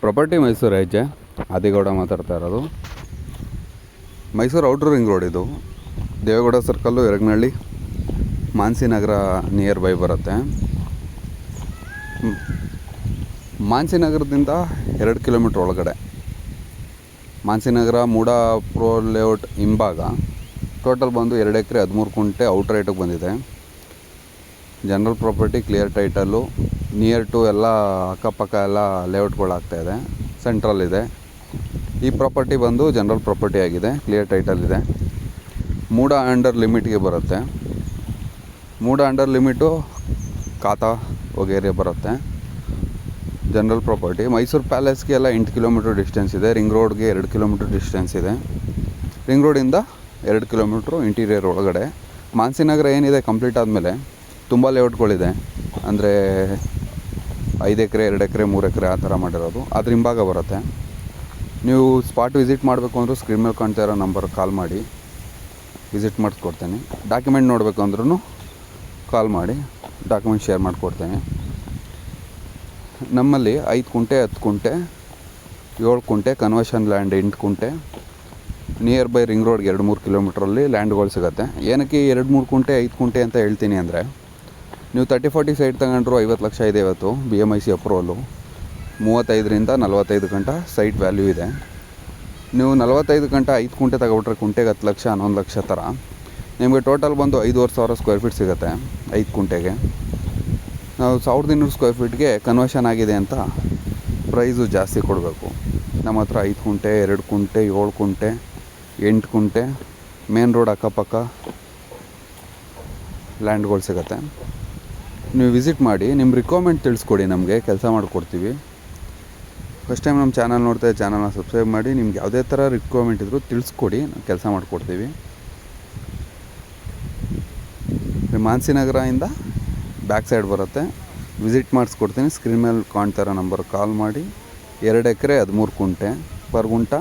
Property Mysuru ಹೆಜ್ಜೆ ಆದಿಗೌಡ ಮಾತಾಡ್ತಾ ಇರೋದು. ಮೈಸೂರು ಔಟ್ರ್ ರಿಂಗ್ ರೋಡ್ ಇದು. Deve Gowda circle, Eraganahalli, Manasinagar near by ಬರುತ್ತೆ. ಮಾನಸಿನಗರದಿಂದ 2 ಕಿಲೋಮೀಟ್ರ್ ಒಳಗಡೆ ಮಾನಸಿನಗರ ಮೂಡಾ ಲೇಔಟ್ ಹಿಂಭಾಗ. ಟೋಟಲ್ ಬಂದು 2 ಎಕರೆ 13 ಗುಂಟೆ ಔಟ್ ರೈಟಿಗೆ ಬಂದಿದೆ. General property, clear title, near to ಎಲ್ಲ ಅಕ್ಕಪಕ್ಕ ಎಲ್ಲ ಲೇಔಟ್ಗಳಾಗ್ತಾಯಿದೆ. ಸೆಂಟ್ರಲ್ ಇದೆ. ಈ ಪ್ರಾಪರ್ಟಿ ಬಂದು ಜನರಲ್ ಪ್ರಾಪರ್ಟಿ ಆಗಿದೆ, ಕ್ಲಿಯರ್ ಟೈಟಲ್ ಇದೆ. ಮೂಡಾ ಅಂಡರ್ ಲಿಮಿಟ್ಗೆ ಬರುತ್ತೆ. ಮೂಡಾ ಅಂಡರ್ ಲಿಮಿಟು ಖಾತಾ ವಗೇರೆ ಬರುತ್ತೆ. General property. ಮೈಸೂರು ಪ್ಯಾಲೇಸ್ಗೆ ಎಲ್ಲ 8 ಕಿಲೋಮೀಟ್ರ್ ಡಿಸ್ಟೆನ್ಸ್ ಇದೆ. ರಿಂಗ್ ರೋಡ್ಗೆ 2 ಕಿಲೋಮೀಟ್ರ್ ಡಿಸ್ಟೆನ್ಸ್ ಇದೆ. ರಿಂಗ್ ರೋಡಿಂದ 2 ಕಿಲೋಮೀಟ್ರು ಇಂಟೀರಿಯರ್ ಒಳಗಡೆ. ಮಾನಸಿನಗರ ಏನಿದೆ ಕಂಪ್ಲೀಟ್ ಆದಮೇಲೆ ತುಂಬ ಲೇಔಟ್ಗಳಿದೆ. ಅಂದರೆ 5 ಎಕರೆ 2 ಎಕರೆ 3 ಎಕರೆ ಆ ಥರ ಮಾಡಿರೋದು. ಅದ್ರ ಹಿಂಭಾಗ ಬರುತ್ತೆ. ನೀವು ಸ್ಪಾಟ್ ವಿಸಿಟ್ ಮಾಡಬೇಕು ಅಂದರೂ ಸ್ಕ್ರೀನ್ ಮೇಲೆ ಕಾಣ್ತಾ ಇರೋ ನಂಬರ್ ಕಾಲ್ ಮಾಡಿ ವಿಸಿಟ್ ಮಾಡಿಸ್ಕೊಡ್ತೇನೆ. ಡಾಕ್ಯುಮೆಂಟ್ ನೋಡಬೇಕು ಅಂದ್ರೂ ಕಾಲ್ ಮಾಡಿ ಡಾಕ್ಯುಮೆಂಟ್ ಶೇರ್ ಮಾಡಿಕೊಡ್ತೇನೆ. ನಮ್ಮಲ್ಲಿ 5 ಕುಂಟೆ 10 ಕುಂಟೆ 7 ಕುಂಟೆ ಕನ್ವರ್ಷನ್ ಲ್ಯಾಂಡ್ 8 ಕುಂಟೆ ನಿಯರ್ ಬೈ ರಿಂಗ್ ರೋಡ್ಗೆ 2-3 ಕಿಲೋಮೀಟ್ರಲ್ಲಿ ಲ್ಯಾಂಡ್ಗಳು ಸಿಗುತ್ತೆ. ಏನಕ್ಕೆ 2-3 ಕುಂಟೆ 5 ಕುಂಟೆ ಅಂತ ಹೇಳ್ತೀನಿ ಅಂದರೆ, ನೀವು 30-40 ಸೈಟ್ ತಗೊಂಡ್ರು 50 ಲಕ್ಷ ಇದೆ ಇವತ್ತು. BMIC ಅಪ್ರೂವಲ್ಲು 35ರಿಂದ 45 ಗಂಟ ಸೈಟ್ ವ್ಯಾಲ್ಯೂ ಇದೆ. ನೀವು 45 ಗಂಟ 5 ಕುಂಟೆ ತಗೊಬಿಟ್ರೆ ಕುಂಟೆಗೆ 10 ಲಕ್ಷ 11 ಲಕ್ಷ ಥರ ನಿಮಗೆ ಟೋಟಲ್ ಬಂದು 5,500 ಸ್ಕ್ವೇರ್ ಫೀಟ್ ಸಿಗುತ್ತೆ 5 ಕುಂಟೆಗೆ. ನಾವು 1,200 ಸ್ಕ್ವೇರ್ ಫೀಟ್ಗೆ ಕನ್ವರ್ಷನ್ ಆಗಿದೆ ಅಂತ ಪ್ರೈಸು ಜಾಸ್ತಿ ಕೊಡಬೇಕು. ನಮ್ಮ ಹತ್ರ 5 ಕುಂಟೆ 2 ಕುಂಟೆ 7 ಕುಂಟೆ 8 ಕುಂಟೆ ಮೇನ್ ರೋಡ್ ಅಕ್ಕಪಕ್ಕ ಲ್ಯಾಂಡ್ಗಳು ಸಿಗುತ್ತೆ. ನೀವು ವಿಸಿಟ್ ಮಾಡಿ, ನಿಮ್ಮ ರಿಕ್ವೈರ್ಮೆಂಟ್ ತಿಳಿಸ್ಕೊಡಿ, ನಮಗೆ ಕೆಲಸ ಮಾಡಿಕೊಡ್ತೀವಿ. ಫಸ್ಟ್ ಟೈಮ್ ನಮ್ಮ ಚಾನಲ್ ನೋಡ್ತಾ ಚಾನಲ್ನ ಸಬ್ಸ್ಕ್ರೈಬ್ ಮಾಡಿ. ನಿಮ್ಗೆ ಯಾವುದೇ ಥರ ರಿಕ್ವೈರ್ಮೆಂಟ್ ಇದ್ದರೂ ತಿಳಿಸ್ಕೊಡಿ, ನಾವು ಕೆಲಸ ಮಾಡಿಕೊಡ್ತೀವಿ. ಮಾನಸಿನಗರದಿಂದ ಬ್ಯಾಕ್ ಸೈಡ್ ಬರುತ್ತೆ. ವಿಸಿಟ್ ಮಾಡಿಸ್ಕೊಡ್ತೀನಿ. ಸ್ಕ್ರೀನ್ ಮೇಲೆ ಕಾಣ್ತಾ ಇರೋ ನಂಬರ್ ಕಾಲ್ ಮಾಡಿ. 2 ಎಕರೆ 13 ಕುಂಟೆ ಪರ್ ಗುಂಟ